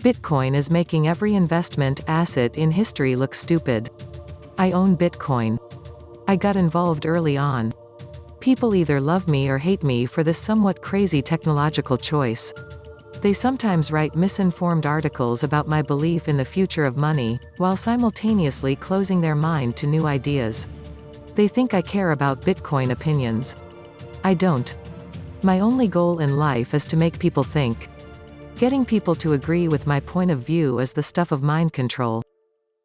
Bitcoin is making every investment asset in history look stupid. I own Bitcoin. I got involved early on. People either love me or hate me for this somewhat crazy technological choice. They sometimes write misinformed articles about my belief in the future of money, while simultaneously closing their mind to new ideas. They think I care about Bitcoin opinions. I don't. My only goal in life is to make people think. Getting people to agree with my point of view is the stuff of mind control.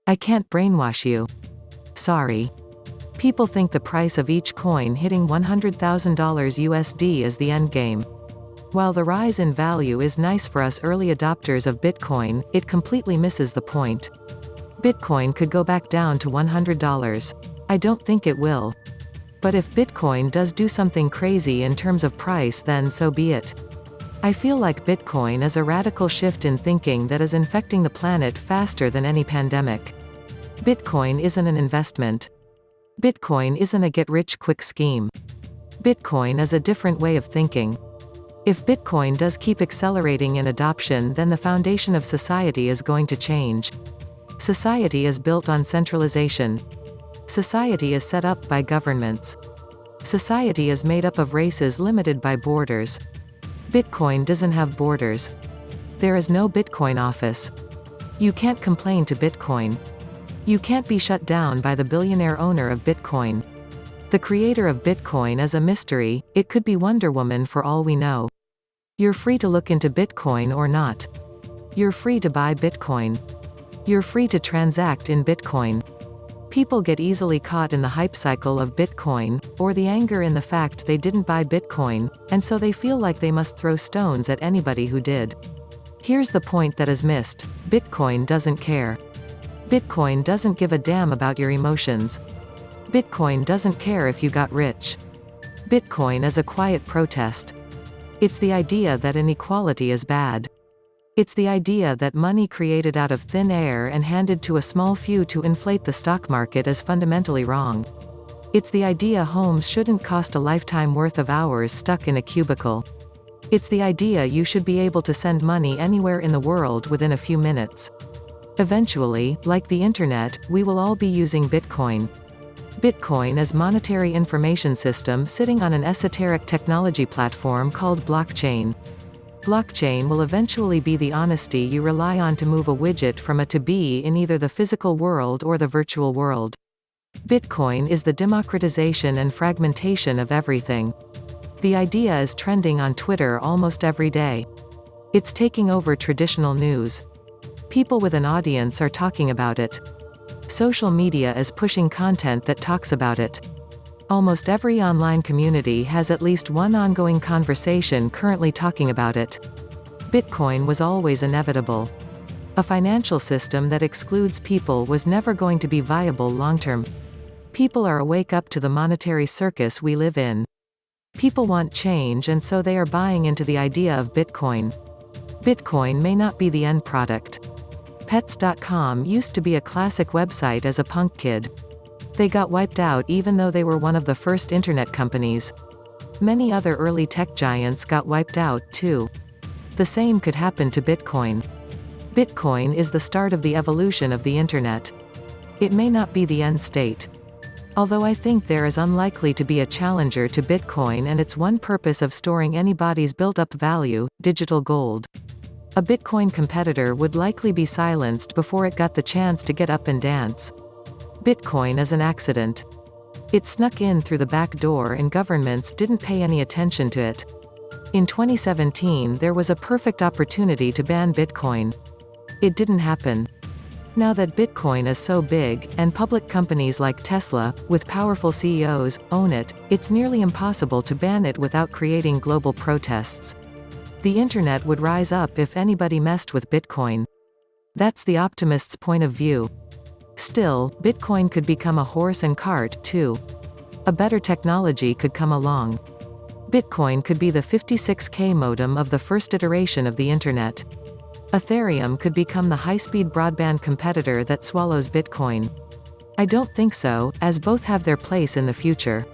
I can't brainwash you. Sorry. People think the price of each coin hitting $100,000 USD is the endgame. While the rise in value is nice for us early adopters of Bitcoin, it completely misses the point. Bitcoin could go back down to $100. I don't think it will. But if Bitcoin does do something crazy in terms of price, then so be it. I feel like Bitcoin is a radical shift in thinking that is infecting the planet faster than any pandemic. Bitcoin isn't an investment. Bitcoin isn't a get-rich-quick scheme. Bitcoin is a different way of thinking. If Bitcoin does keep accelerating in adoption, then the foundation of society is going to change. Society is built on centralization. Society is set up by governments. Society is made up of races limited by borders. Bitcoin doesn't have borders. There is no Bitcoin office. You can't complain to Bitcoin. You can't be shut down by the billionaire owner of Bitcoin. The creator of Bitcoin is a mystery. It could be Wonder Woman for all we know. You're free to look into Bitcoin or not. You're free to buy Bitcoin. You're free to transact in Bitcoin. People get easily caught in the hype cycle of Bitcoin, or the anger in the fact they didn't buy Bitcoin, and so they feel like they must throw stones at anybody who did. Here's the point that is missed. Bitcoin doesn't care. Bitcoin doesn't give a damn about your emotions. Bitcoin doesn't care if you got rich. Bitcoin is a quiet protest. It's the idea that inequality is bad. It's the idea that money created out of thin air and handed to a small few to inflate the stock market is fundamentally wrong. It's the idea homes shouldn't cost a lifetime worth of hours stuck in a cubicle. It's the idea you should be able to send money anywhere in the world within a few minutes. Eventually, like the internet, we will all be using Bitcoin. Bitcoin is monetary information system sitting on an esoteric technology platform called blockchain. Blockchain will eventually be the honesty you rely on to move a widget from A to B in either the physical world or the virtual world. Bitcoin is the democratization and fragmentation of everything. The idea is trending on Twitter almost every day. It's taking over traditional news. People with an audience are talking about it. Social media is pushing content that talks about it. Almost every online community has at least one ongoing conversation currently talking about it. Bitcoin was always inevitable. A financial system that excludes people was never going to be viable long-term. People are awake up to the monetary circus we live in. People want change, and so they are buying into the idea of Bitcoin. Bitcoin may not be the end product. Pets.com used to be a classic website as a punk kid. They got wiped out even though they were one of the first internet companies. Many other early tech giants got wiped out, too. The same could happen to Bitcoin. Bitcoin is the start of the evolution of the internet. It may not be the end state. Although I think there is unlikely to be a challenger to Bitcoin and its one purpose of storing anybody's built-up value, digital gold. A Bitcoin competitor would likely be silenced before it got the chance to get up and dance. Bitcoin is an accident. It snuck in through the back door and governments didn't pay any attention to it. In 2017 there was a perfect opportunity to ban Bitcoin. It didn't happen. Now that Bitcoin is so big, and public companies like Tesla, with powerful CEOs, own it, it's nearly impossible to ban it without creating global protests. The internet would rise up if anybody messed with Bitcoin. That's the optimist's point of view. Still, Bitcoin could become a horse and cart, too. A better technology could come along. Bitcoin could be the 56K modem of the first iteration of the internet. Ethereum could become the high-speed broadband competitor that swallows Bitcoin. I don't think so, as both have their place in the future.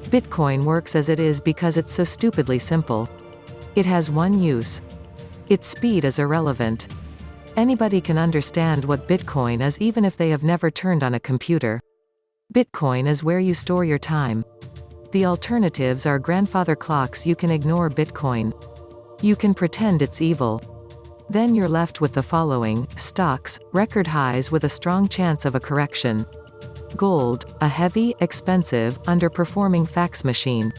Bitcoin works as it is because it's so stupidly simple. It has one use. Its speed is irrelevant. Anybody can understand what Bitcoin is even if they have never turned on a computer. Bitcoin is where you store your time. The alternatives are grandfather clocks. You can ignore Bitcoin. You can pretend it's evil. Then you're left with the following: stocks, record highs with a strong chance of a correction. Gold, a heavy, expensive, underperforming fax machine.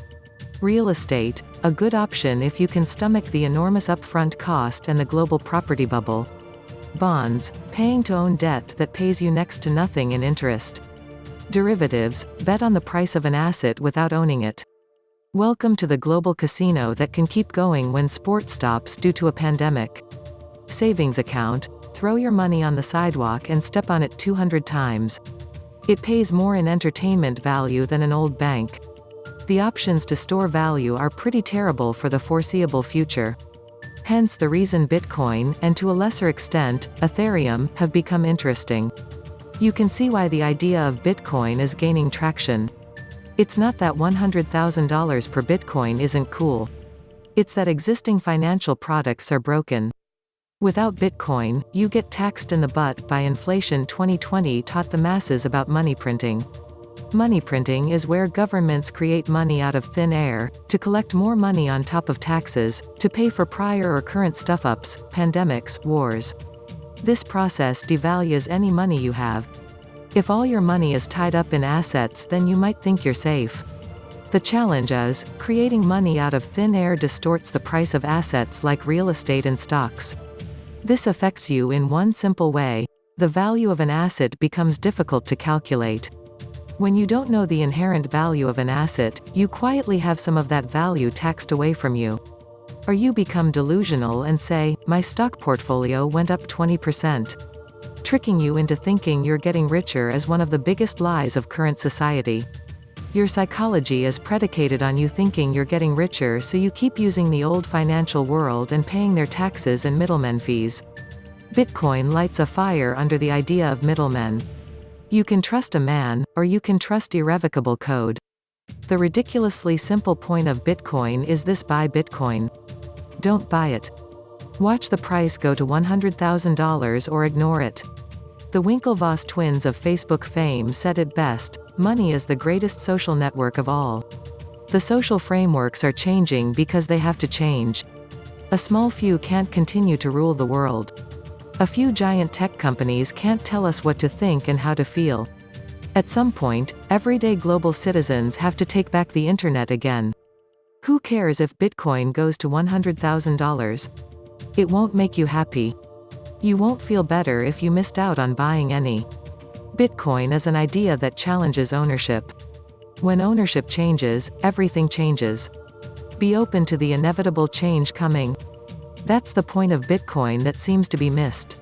Real estate, a good option if you can stomach the enormous upfront cost and the global property bubble. Bonds, paying to own debt that pays you next to nothing in interest. Derivatives, bet on the price of an asset without owning it. Welcome to the global casino that can keep going when sport stops due to a pandemic. Savings account, throw your money on the sidewalk and step on it 200 times. It pays more in entertainment value than an old bank. The options to store value are pretty terrible for the foreseeable future. Hence the reason Bitcoin, and to a lesser extent, Ethereum, have become interesting. You can see why the idea of Bitcoin is gaining traction. It's not that $100,000 per Bitcoin isn't cool. It's that existing financial products are broken. Without Bitcoin, you get taxed in the butt by inflation. 2020 taught the masses about money printing. Money printing is where governments create money out of thin air, to collect more money on top of taxes, to pay for prior or current stuff-ups, pandemics, wars. This process devalues any money you have. If all your money is tied up in assets, then you might think you're safe. The challenge is, creating money out of thin air distorts the price of assets like real estate and stocks. This affects you in one simple way: the value of an asset becomes difficult to calculate. When you don't know the inherent value of an asset, you quietly have some of that value taxed away from you. Or you become delusional and say, "My stock portfolio went up 20%. Tricking you into thinking you're getting richer is one of the biggest lies of current society. Your psychology is predicated on you thinking you're getting richer, so you keep using the old financial world and paying their taxes and middlemen fees. Bitcoin lights a fire under the idea of middlemen. You can trust a man, or you can trust irrevocable code. The ridiculously simple point of Bitcoin is this: buy Bitcoin. Don't buy it. Watch the price go to $100,000 or ignore it. The Winklevoss twins of Facebook fame said it best: money is the greatest social network of all. The social frameworks are changing because they have to change. A small few can't continue to rule the world. A few giant tech companies can't tell us what to think and how to feel. At some point, everyday global citizens have to take back the internet again. Who cares if Bitcoin goes to $100,000? It won't make you happy. You won't feel better if you missed out on buying any. Bitcoin is an idea that challenges ownership. When ownership changes, everything changes. Be open to the inevitable change coming. That's the point of Bitcoin that seems to be missed.